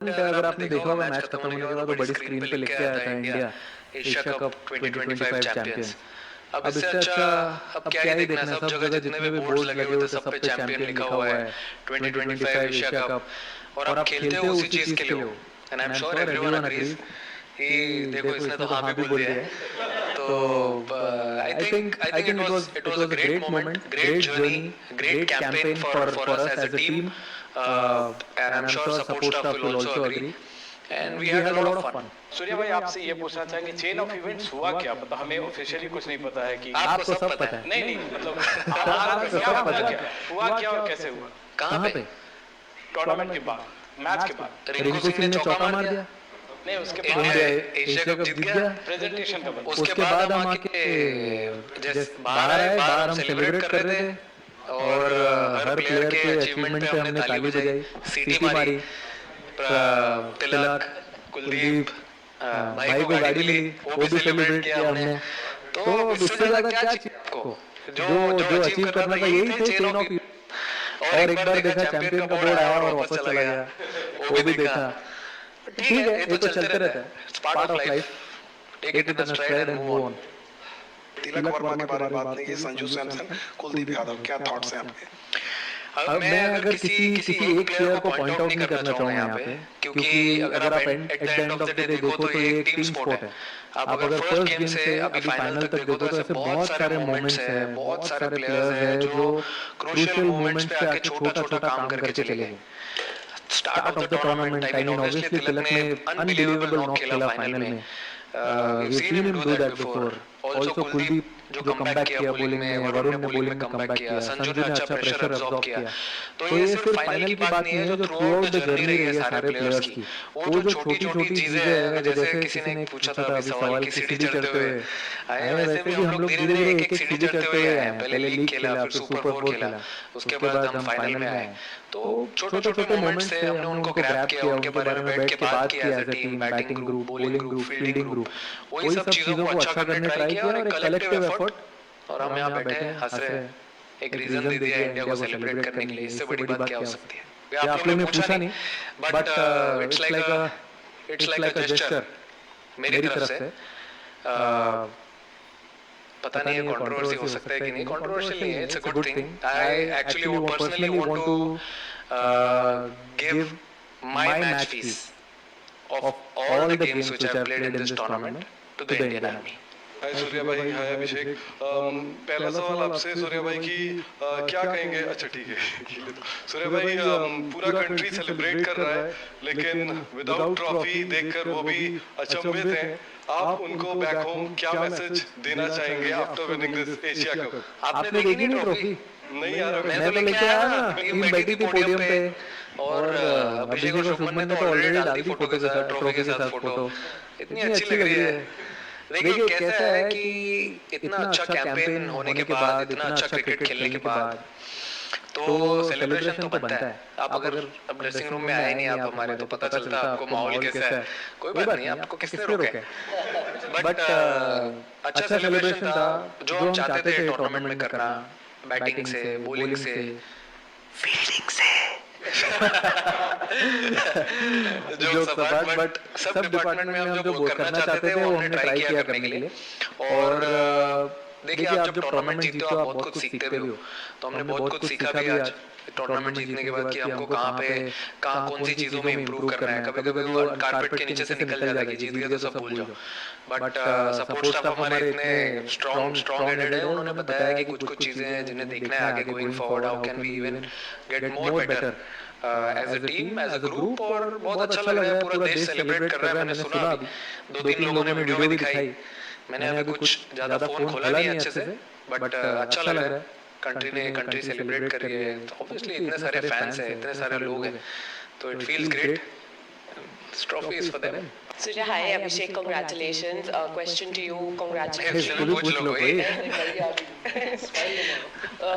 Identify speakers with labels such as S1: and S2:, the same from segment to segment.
S1: अगर आपने देखा होगा मैच खत्म होने के बाद वो बड़ी स्क्रीन पे लिख के आया था इंडिया एशिया कप 2025 चैंपियंस। अब इससे अच्छा अब क्या ही देखना है, सब जगह जितने भी बोर्ड्स लगे हुए थे सब पे चैंपियन लिखा हुआ है 2025 एशिया कप, और आप खेलते हो उसी चीज के लिए हो। And I am sure everyone agrees कि देखो इसने तो हाँ भी बोल दिया है। तो I think it was a great moment, great journey, great campaign for us as a team, and I'm sure support staff will also agree. And we had a lot of fun.
S2: Surya भाई आपसे ये पूछना चाहेंगे chain of events हुआ क्या, मतलब हमें officially कुछ नहीं पता है कि
S1: आपको सब पता है।
S2: नहीं मतलब क्या हुआ क्या और कैसे हुआ,
S1: कहाँ पे?
S2: टूर्नामेंट के बाद, मैच के बाद
S1: रिंकू सिंह ने चौका मार दिया,
S2: नहीं उसके
S1: इंडिया
S2: बाद
S1: एशिया कप जीत गया।
S2: प्रेजेंटेशन का बता,
S1: उसके बाद हम आके जैसे बाहर आए, बाहर हम सेलिब्रेट कर रहे थे और हर प्लेयर के अचीवमेंट पे हमने ताली बजाई, सीटी मारी। तिलक, कुलदीप, भाई को गाड़ी मिली, वो भी सेलिब्रेट किया हमने। तो इससे ज्यादा क्या चाहिए आपको? जो अचीव करना था यही थे चेन ऑफ। और एक बार देखा चैंपियन का बोर्ड आया और वापस चला गया, वो भी देखा। ठीक है, ये तो चलते रहता है, part of life. Take it in stride and move on.
S3: Tilak Varma के बारे में बात नहीं की, संजू सैमसन, कुलदीप यादव, क्या थॉट्स हैं आपके?
S1: अब मैं अगर किसी एक प्लेयर को पॉइंट आउट नहीं करना चाहूंगा यहाँ पे, क्योंकि अगर आप at the end of the day देखो तो ये एक टीम स्पोर्ट है। आप अगर फर्स्ट गेम से अभी फाइनल तक देखो तो ऐसे बहुत सारे मोमेंट्स हैं, बहुत सारे प्लेयर्स हैं जो क्रूशियल मोमेंट्स पे आके छोटा छोटा काम करके चले गए। Start of the tournament, I mean obviously Tilak ने अनबिलीवेबल नॉक खेला फाइनल में। We seen him do that before. Also Kuldeep जो कमबैक किया बॉलिंग में, वरुण ने बॉलिंग में कमबैक किया, संजू ने अच्छा प्रेशर अब्सॉर्ब किया। तो ये सिर्फ फाइनल की बात नहीं है, जो थ्रू आउट द जर्नी रही है सारे प्लेयर्स की, वो जो छोटी छोटी चीजें हैं, जैसे किसी ने पूछा था अभी सवाल की सीढ़ी चढ़ते हुए आए, वैसे भी हम लोग धीरे धीरे एक एक सीढ़ी चढ़ते हुए आए हैं। पहले लीग खेला, फिर सुपर 4 खेला, उसके बाद हम फाइनल में आए। तो छोटे छोटे मोमेंट्स थे, हमने उनको ग्रैब किया, उनके बारे में बैठ के बात किया as a team, batting group, bowling group, fielding group, वही सब चीजों को अच्छा करने ट्राई किया और एक कलेक्टिव एफर्ट। और हम यहाँ बैठे हैं, हंस रहे हैं, एक रीजन दे दिया इंडिया को सेलिब्रेट करने के लिए। इससे बड़ी बात क्या हो सकती है? आप लोगों ने पूछा नहीं, but it's like a gesture मेरी तरफ से। पता नहीं है कंट्रोवर्सी हो सकता है कि नहीं, कंट्रोवर्शियल नहीं है, it's a good thing. I actually personally want to give my match fees of all the games which I played in this tournament to the Indian Army.
S3: Hi Surya भाई, हाय अभिषेक। पहला सवाल आपसे सूर्या भाई की क्या कहेंगे? अच्छा ठीक है सूर्या भाई, पूरा कंट्री सेलिब्रेट कर रहा है लेकिन विदाउट ट्रॉफी देखकर वो भी अचंभित हैं। आप उनको बैक होम क्या मैसेज देना चाहेंगे after winning this Asia cup?
S1: आपने देखी नहीं ट्रॉफी?
S3: नहीं यार,
S1: मैं तो लेके आया ना, टीम बैठी थी पोडियम पे और अभिषेक और शुभमन ने तो ऑलरेडी डाल दी फोटो के साथ, ट्रॉफी के साथ फोटो। इतनी अच्छी लग रही है। देखिए कैसा है कि इतना अच्छा कैंपेन होने के बाद, इतना अच्छा क्रिकेट खेलने के बाद तो सेलिब्रेशन तो बनता है। आप अगर अब ड्रेसिंग रूम में आए नहीं आप हमारे, तो पता चलता आपको माहौल कैसा है। कोई बात नहीं, आपको किसने रोके, बट अच्छा सेलिब्रेशन था जो हम चाहते थे टूर्नामेंट में करना, बैटिंग से, बॉलिंग से, फील्डिंग से। जोक्स अपार्ट, बट सब डिपार्टमेंट में हम जो करना चाहते थे वो हमने ट्राई किया करने के लिए। और देखिए आप जब टूर्नामेंट जीतते हो आप बहुत कुछ सीखते भी हो, तो हमने बहुत कुछ सीखा भी आज टूर्नामेंट जीतने के बाद कि हमको कहाँ कौन सी चीजों में इम्प्रूव करना है। कभी कभी वो कारपेट के नीचे से निकल जाता है कि जीत गए तो सब भूल जाओ, बट सपोर्ट स्टाफ हमारे इतने स्ट्रॉन्ग हेडेड है, उन्होंने बताया कि कुछ कुछ चीजें हैं जिन्हें देखना है आगे going forward, how can we even get more better as a team, as a group. और बहुत अच्छा लग रहा है, पूरा देश सेलिब्रेट कर रहा है। मैंने सुना अभी 2-3 लोगों ने वीडियो भी दिखाई, मैंने अभी कुछ ज्यादा फोन खोला नहीं अच्छे से, बट अच्छा लग रहा है। कंट्री सेलिब्रेट कर रही है, तो ऑब्वियसली इतने सारे फैंस हैं, इतने सारे लोग हैं, तो it feels great. This trophy is for them.
S4: Surya, hi, Abhishek, congratulations. Question to you, congratulations.
S1: पूछ लो भाई।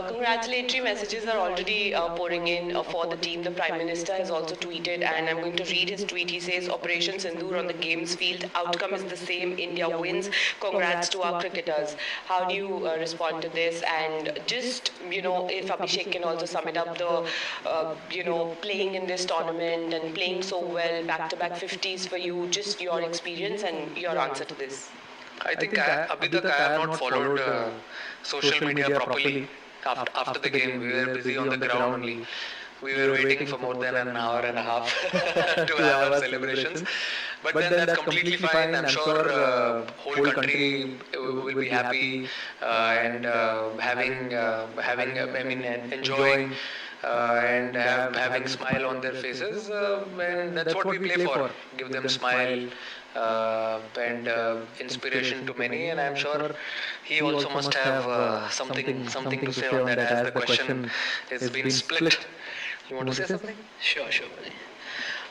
S4: Congratulatory messages are already pouring in for the team. The Prime Minister has also tweeted, and I'm going to read his tweet. He says, Operation Sindoor on the games field, outcome is the same, India wins. Congrats to our cricketers. How do you respond to this? And just, if Abhishek can also sum it up, the, playing in this tournament and playing so well, back-to-back 50s for you, just your experience and your answer to this.
S5: I think abhi tak I have not followed social media properly. After the game, we were busy on the ground only. We were waiting for more than an hour and a half to have our celebrations. But then that's completely fine. I'm sure whole country will be happy and enjoying and having smile on their faces. And that's what we play for. Give them smile. And inspiration to many, and I'm sure he also must have something to say on that, as the question has been split. You want to say something?
S6: Sure.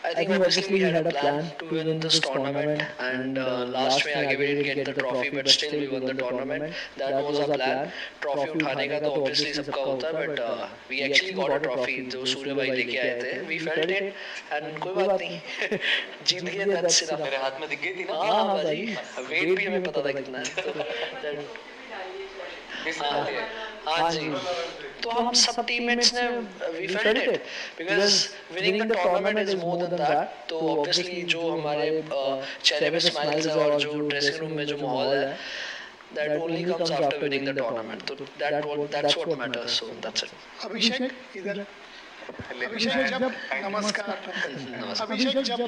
S6: I think obviously we had a plan to win this tournament, and last में आगे we didn't get the trophy, but still we won the tournament. That was our plan. Trophy उठाने का तो obviously सबका होता है, but we actually got a trophy जो सूर्य भाई लेके आए थे. We felt it, and कोई बात नहीं, जीत गए. That's enough.
S5: मेरे हाथ में दिख गई थी ना.
S6: हाँ भाई, weight भी हमें पता था कितना है. हाँ जी. तो हम सब टीममेट्स ने we felt it because winning the tournament is more than that. तो obviously जो हमारे चेहरे पे smiles है और जो dressing room में जो माहौल है, that only comes after winning the tournament. तो that's what matters. So that's it.
S7: अभिषेक इधर अभिषेक जब नमस्कार अभिषेक जब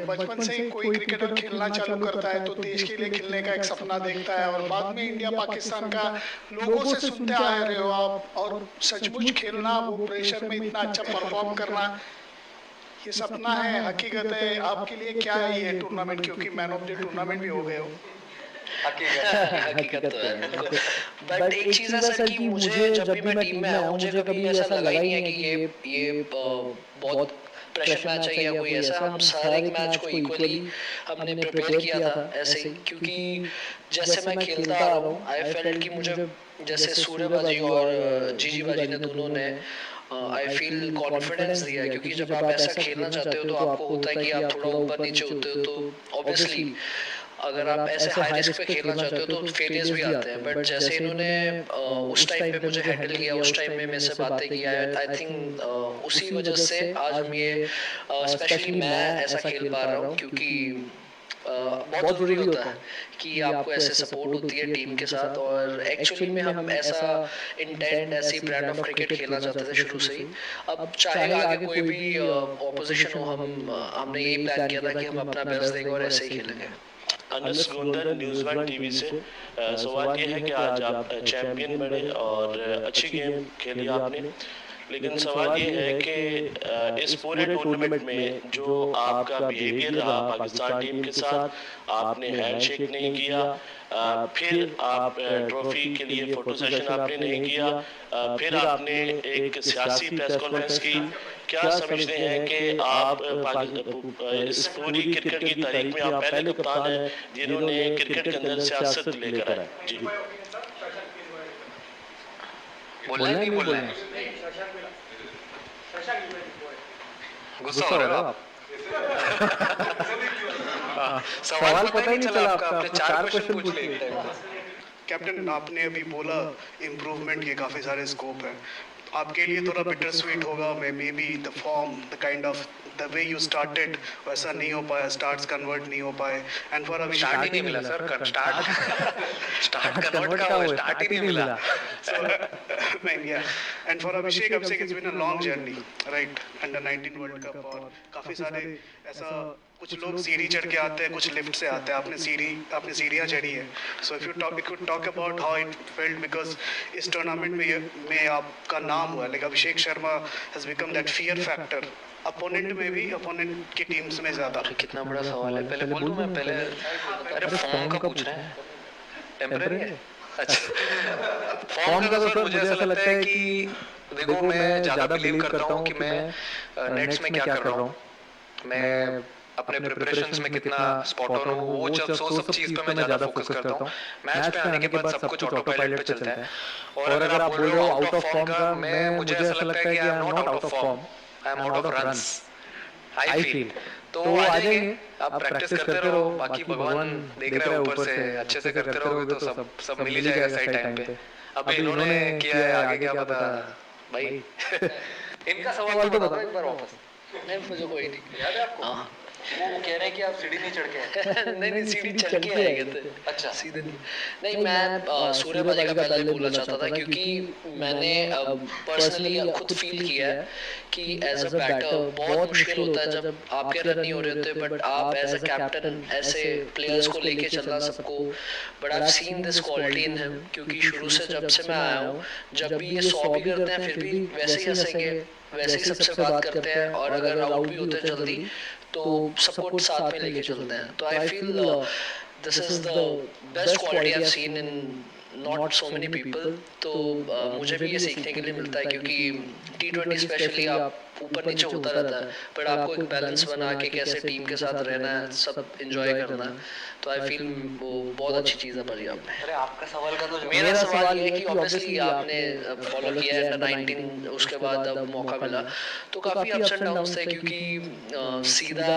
S7: बचपन से ही कोई क्रिकेटर खेलना चालू करता है तो देश के लिए खेलने का एक सपना देखता है और बाद में इंडिया पाकिस्तान का लोगों से सुनते आ रहे हो आप और सचमुच खेलना वो प्रेशर में इतना अच्छा परफॉर्म करना ये सपना है हकीकत है आपके लिए क्या है ये टूर्नामेंट क्योंकि मैन ऑफ द टूर्नामेंट भी हो गए हो
S6: हकीकत तो है. बट एक चीज है सर कि मुझे जब भी मैं टीम में आया मुझे कभी ऐसा लगा ही नहीं है कि ये बहुत प्रेशर मैच है या कोई ऐसा. हम हर एक मैच को इक्वली हमने प्रिपेयर किया था ऐसे ही, क्योंकि जैसे मैं खेलता आ रहा हूँ आई फेल्ट कि मुझे जैसे सूर्य बाजी और जीजी बाजी ने दोनों ने आई फील कॉन्फिडेंस दिया है, क्योंकि जब आप ऐसा खेलना चाहते हो तो आपको होता है कि आप थोड़ा ऊपर नीचे होते हो तो ऑब्वियसली अगर आप ऐसे हाई रिस्क पे खेलना चाहते हो तो फेलियर्स भी आते हैं. बट जैसे इन्होंने उस टाइम पे मुझे हैंडल किया, उस टाइम में मेरे से बातें किया, आई थिंक उसी वजह से आज हम ये स्पेशली मैं ऐसा खेल पा रहा हूँ, क्योंकि बहुत ज़रूरी होता है कि आपको ऐसे सपोर्ट होती है टीम के साथ. और एक्चुअली में हम ऐसा इंटेंट ऐसी ब्रांड ऑफ क्रिकेट खेलना चाहते थे शुरू से ही. अब चाहे आगे कोई भी ऑपोजिशन हो, हमने यही प्लान किया था कि हम अपना बेस्ट देंगे और ऐसे ही खेलेंगे.
S8: Anas Gondal news one TV से. सवाल ये है कि आज आप चैंपियन बने और अच्छी गेम खेली आपने, लेकिन सवाल ये है कि इस पूरे टूर्नामेंट में जो आपका बिहेवियर रहा पाकिस्तान टीम के साथ, आपने हैंडशेक नहीं किया, फिर आप ट्रॉफी के लिए फोटो सेशन आपने नहीं किया, फिर आपने एक सियासी प्रेस कॉन्फ्रेंस की. क्या समझते हैं कि आप इस पूरी क्रिकेट की तारीख में आप पहले कप्तान हैं जिन्होंने क्रिकेट के अंदर सियासत लेकर आए? जी
S5: बोलना नहीं बोलना है. गुस्सा हो रहे हो आप? सवाल पता ही नहीं चला आपका. आपने 4 क्वेश्चन पूछ लिए.
S7: कैप्टन आपने अभी बोला इम्प्रूवमेंट के काफ़ी सारे स्कोप हैं आपके लिए थोड़ा बिटर स्वीट होगा may be the form the kind of the way you started वैसा नहीं हो पाया स्टार्ट्स कन्वर्ट नहीं हो पाए एंड फॉर अभी
S5: स्टार्ट ही नहीं मिला सर. स्टार्ट कन्वर्ट का हो स्टार्ट ही नहीं मिला.
S7: And for Abhishek it's been a long journey right under 19 world cup और काफ़ी सारे ऐसा कुछ लोग सीढ़ी चढ़ के आते हैं कुछ लिफ्ट से आते हैं आपने सीढ़ियाँ चढ़ी है so if you talk about how it felt because इस टूर्नामेंट में आपका नाम हुआ like Abhishek Sharma has become that fear factor opponent में भी अपोनेंट की टीम्स में ज़्यादा.
S5: कितना बड़ा सवाल है. पहले बोल दूं मैं पहले. अरे फॉर्म का पूछ रहे हैं. टेम्पररी है. अच्छा फॉर्म का तो मुझे ऐसा लगता है कि देखो मैं ज़्यादा बिलीव करता हूँ कि मैं नेट्स में क्या कर रहा हूँ. मैं अपने प्रिपरेशंस में कितना स्पॉट ऑन हूँ, वो सब चीज़ पे मैं ज़्यादा फोकस करता हूँ। मैच पे आने के बाद सब कुछ ऑटो पायलट पे चलता है। और अगर आप बोल रहे हो आउट ऑफ फॉर्म का, मुझे ऐसा लगता है कि I am not out of form, I am out of runs, I feel. तो आ जाएंगे, आप प्रैक्टिस करते रहो, बाकी भगवान देख रहा है ऊपर से, अच्छे से करते रहोगे तो सब मिल ही जाएगा सही टाइम पे। अभी इन्होंने किया है, आगे क्या पता भाई। इनका सवाल तो बताओ एक बार वापस।
S6: नहीं मुझे कोई नहीं याद है आपको। हाँ
S5: वो कह रहे हैं कि आप सीढ़ी नहीं चढ़ के आए।
S6: नहीं सीढ़ी चढ़ के आएंगे थे।
S5: अच्छा
S6: सीधे नहीं मैं सूर्यबाजी का पहले बोलना चाहता था क्योंकि मैंने पर्सनली खुद फील किया है कि एज अ बैटर बहुत मुश्किल होता है जब आपके रन नहीं हो रहे होते बट आप एज अ कैप्टन ऐसे प्लेयर्स को लेके चलना सबको। But I have seen this quality in him क्योंकि शुरू से जब से मैं आया हूँ जब भी ये 100 भी करते हैं फिर भी वैसे ही हंसेंगे, वैसे ही सबसे बात करते हैं और अगर आउट भी होते हैं जल्दी तो सबको साथ में लेके चलते हैं। तो I feel this is the best quality I have seen in not so many people. तो मुझे भी ये सीखने के लिए मिलता है क्योंकि T20 स्पेशली आप ऊपर नीचे होता रहता है बट आपको एक बैलेंस बना के कैसे टीम के साथ रहना है, सब एंजॉय करना है। तो आई फील वो बहुत अच्छी चीज़ है पंजाब में।
S5: अरे आपका सवाल का तो
S6: मेरा सवाल ये है कि ऑब्वियसली आपने फॉलो किया है अंडर 19 उसके बाद अब मौका मिला तो काफ़ी अप्स एंड डाउन्स थे क्योंकि सीधा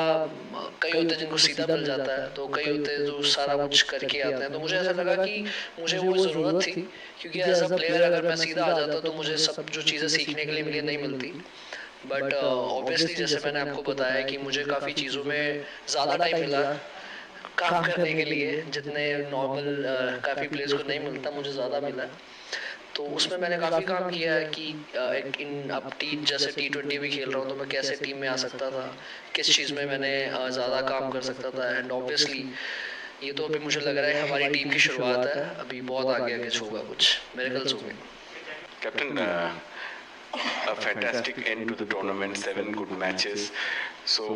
S6: कई होते हैं जिनको सीधा मिल जाता है तो कई होते हैं जो सारा कुछ करके आते हैं। तो मुझे ऐसा लगा कि मुझे वो ज़रूरत थी क्योंकि एज अ प्लेयर अगर मैं सीधा आ जाता तो मुझे सब जो चीज़ें सीखने के लिए मिली नहीं मिलती। बट ऑब्वियसली जैसे मैंने आपको बताया कि मुझे काफ़ी चीज़ों में ज़्यादा टाइम मिला काम करने के लिए जितने नॉर्मल काफ़ी प्लेयर्स को नहीं मिलता, मुझे ज़्यादा मिला। तो उसमें मैंने काफ़ी काम किया है कि इन अब टीम जैसे T20 भी खेल रहा हूँ तो मैं कैसे टीम में आ सकता था, किस चीज़ में मैंने ज़्यादा काम कर सकता था। एंड ऑब्वियसली ये तो अभी मुझे लग रहा है हमारी टीम की शुरुआत है, अभी बहुत आगे आगे होगा कुछ मेरे ख्याल से।
S2: Captain, a fantastic end to the tournament, 7 good matches. So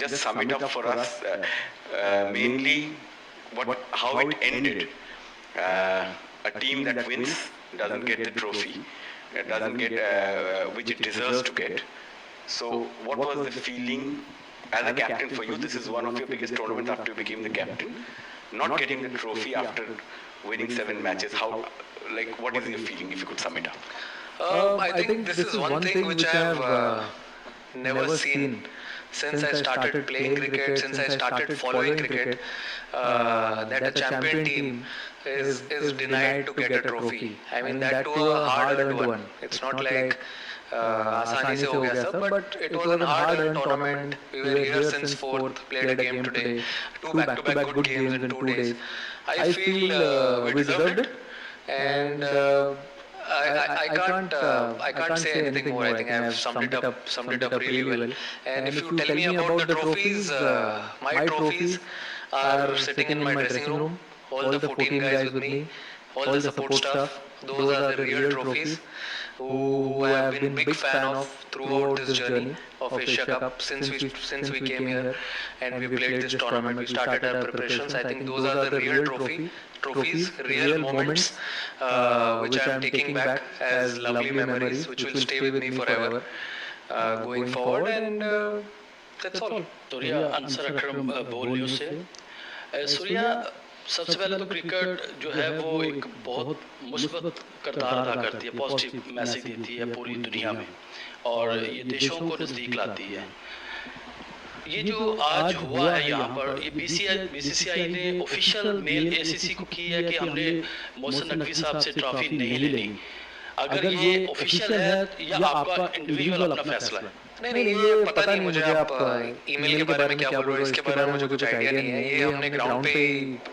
S2: just sum it up for us. Mainly, how it ended. A team that wins doesn't get the trophy, doesn't get which it deserves to get. So what was the feeling as a captain for you? This is one of your biggest tournaments after you became the captain. Not getting the trophy after winning 7 matches. How, like, what is your feeling if you could sum it up?
S5: I think this is one thing which I have never seen since I started playing cricket, since I started following cricket, that a champion team is denied to get a trophy. I mean that too a hard-earned one. It's not like आसानी से हो गया सब, but it was a hard-earned tournament. We were here since 4th, played a game today, 2 back-to-back good games in 2 days. I feel we deserved it, and I can't say anything more. I think I have summed it up really well. And if you tell me about the trophies, my trophies are sitting in my dressing room. All the 14 guys with me, all the support staff. Those are the real trophies who I have been big fan of throughout this journey of Asia Cup since we came here and we played this tournament. We started our preparations. I think those are the real trophies, real moments which I am taking back as lovely memories, which will stay with me forever going forward. And that's all.
S8: Surya answer Akram Bol News से। सूर्या सबसे पहले तो cricket जो है वो एक बहुत मुस्बत किरदार अदा करती है, पॉजिटिव मैसेज देती है पूरी दुनिया में और ये देशों को नज़दीक लाती है। ये जो आज हुआ है यहाँ पर, ये BCCI ने ऑफिशियल मेल ACC को की है कि हमने मोहसिन नकवी साहब से ट्रॉफी नहीं लेनी। अगर ये ऑफिशियल है या आपका इंडिविजुअल अपना फैसला है?
S5: नहीं ये पता नहीं मुझे। आप ईमेल के बारे में क्या बोल रहे हो इसके बारे में मुझे कुछ आइडिया नहीं है। ये हमने ग्राउंड पे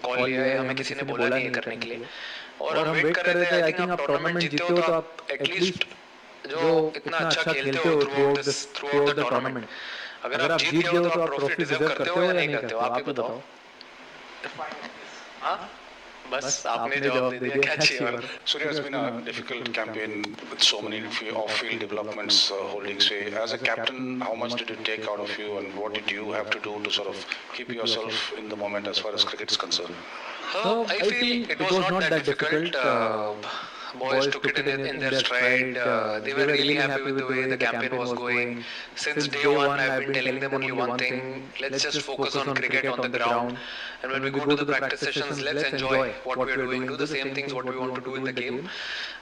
S5: कॉल लिया है, हमें किसी ने बोला नहीं है करने के लिए और हम वेट कर रहे थे। आई थिंक आप टूर्नामेंट जीते हो तो आप एटलीस्ट जो इतना अच्छा खेलते हो थ्रू आउट द टूर्नामेंट, अगर आप जीत गए हो तो आप ट्रॉफी डिजर्व करते हो या नहीं करते हो, आप ही बताओ। हाँ बस आपने जवाब दे दिया, क्या चाहिए और?
S9: Surya has been a difficult campaign with so many off-field developments holding sway. As a captain, how much did it take out of you, and what did you have to do to sort of keep yourself in the moment as far as cricket is concerned?
S5: I feel it was not that difficult. boys took it in their stride. They were really happy with the way the campaign was going. Since day one, I've been telling them only one thing: let's just focus on cricket on the ground. And when we go to the practice sessions, let's enjoy what we are doing. Do the same things what we want to do in the game.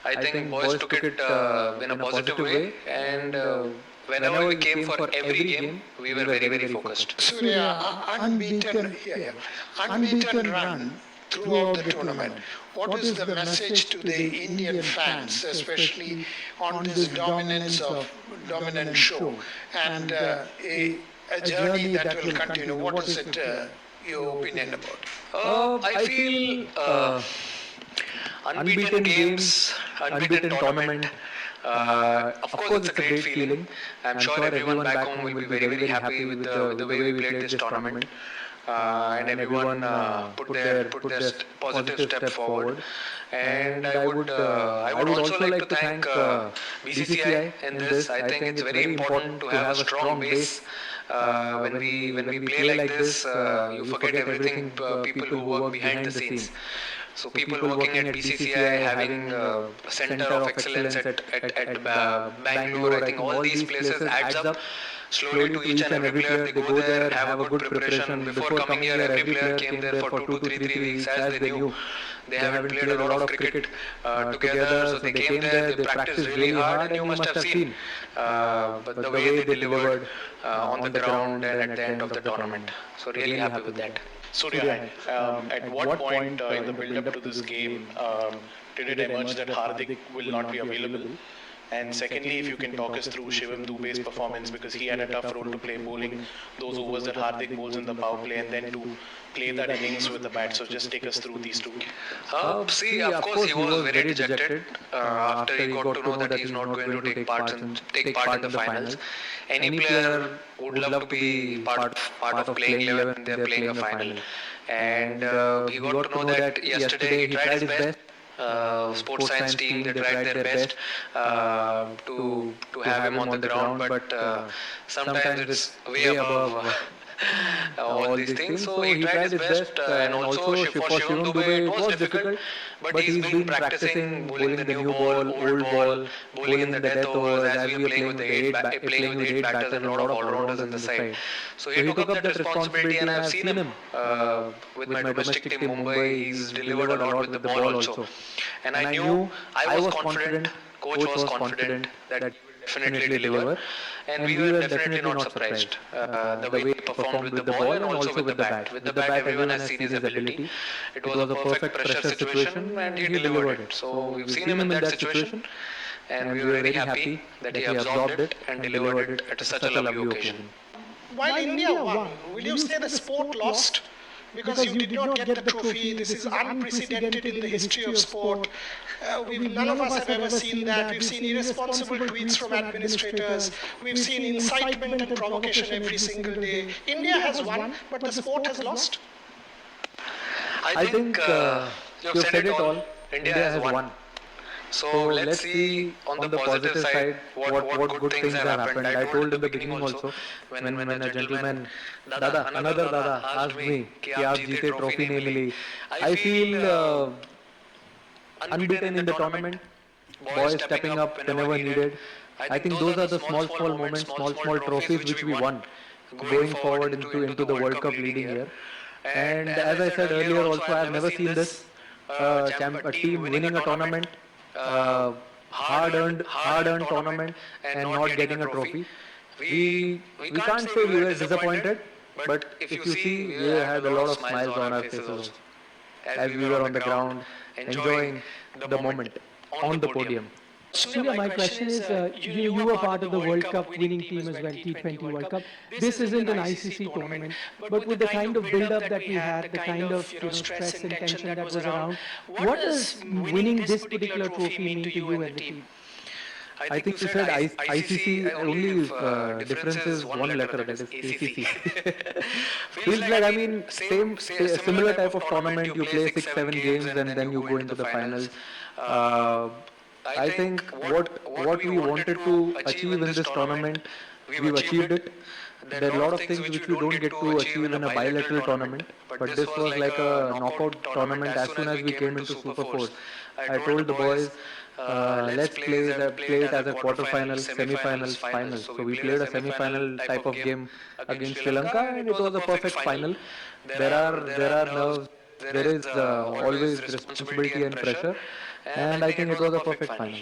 S5: I think boys took it in a positive way, and whenever we came for every game, we were very, very focused.
S7: Surya, unbeaten run throughout the tournament. What is the message to the Indian fans, especially on this dominant show and a journey that will continue? What is it your opinion about?
S5: I feel unbeaten games, unbeaten tournament. Of course, it's a great feeling. I'm sure everyone back home will be very, very happy with the way we played this tournament. And everyone put their positive step forward. And I would also like to thank BCCI in this. I think it's very important to have a strong base. When we play like this, you forget everything. People who work behind the scenes. So people working at BCCI, having a center of excellence at Bangalore, I think all these places adds up slowly to each and every player. They go there, have a good preparation. Before coming here, every player came there for 2 to 3 weeks as they knew. They haven't played a lot of cricket together, so they came there, they practiced really hard, and you must have seen but the way they delivered on the ground and at the end of the tournament. So really happy with that.
S8: Surya, at what point in the build-up to this game did it emerge that Hardik will not be available? And secondly, if you can talk us through Shivam Dube's performance, because he had a tough role to play bowling those overs that Hardik bowls in the power play, and then to play that innings with the bat. So just take us through these two.
S5: See, of course, he was very dejected after he got to know that he's not going to take part in the finals. Any player would love to be part of playing 11 when they're playing a final. And he got to know that yesterday. He tried his best. Sports science team, they tried their best to have him on the ground, but sometimes it's way above all these things. So he tried his best, and also for Shivam Dube it was difficult, but he's been practicing bowling the new ball, old ball, bowling in the death overs as we are playing with 8 batters and a lot of all-rounders in the side. So he took up that responsibility, and I've seen him with my domestic team Mumbai. He's delivered a lot with the ball also, and I knew, I was confident, coach was confident that he will definitely deliver, and we were definitely not surprised the way he performed with the ball and also with the bat. With the bat, everyone has seen his ability. It was a perfect pressure situation, and he delivered it. So we've seen him in that situation, and we were very happy that he absorbed it and delivered it at such a lovely occasion.
S7: While India won, will you say the sport lost? Because you did not get the trophy. This is unprecedented in the history of sport. None of us have ever seen that. We've seen irresponsible tweets from administrators. We've seen incitement and provocation every single day. India has won, but the sport has lost.
S5: I think you've said it all. India has won. So let's see on the positive side what good things have happened. I told in the beginning also when a gentleman, another Dada asked me कि आप जीते trophy नहीं मिली. I feel unbeaten in the tournament, boys stepping up whenever needed. I think those are the small moments, small trophies which we won going forward into the World Cup leading year. And as I said earlier also, I have never seen this a team winning a tournament, hard-earned tournament, and not getting a trophy. We can't say we were disappointed, but if you see, we had a lot of smiles on our faces as we were on the ground enjoying the moment on the podium.
S6: Surya, my question is, you were part of the World Cup winning team as well, T20 World Cup. This isn't an ICC tournament, but with the kind of build-up that we had, the kind of stress and tension that was around, what does winning this particular trophy mean to you and the team?
S5: I think you said ICC, only difference is one letter, that is ACC. Feels like, I mean, similar type of tournament, you play 6-7 games and then you go into the finals. I think what we wanted to achieve in this tournament,
S1: we've achieved it. There are a lot of things which we don't get to achieve in a bilateral tournament, but this was like a knockout tournament. As soon as we came into Super 4, I told the boys, let's play it as a quarter-final, semi-finals, finals. So we played a semi-final type of game against Sri Lanka, and it was a perfect final. There are nerves, there is always responsibility and pressure, and I think it was a perfect final.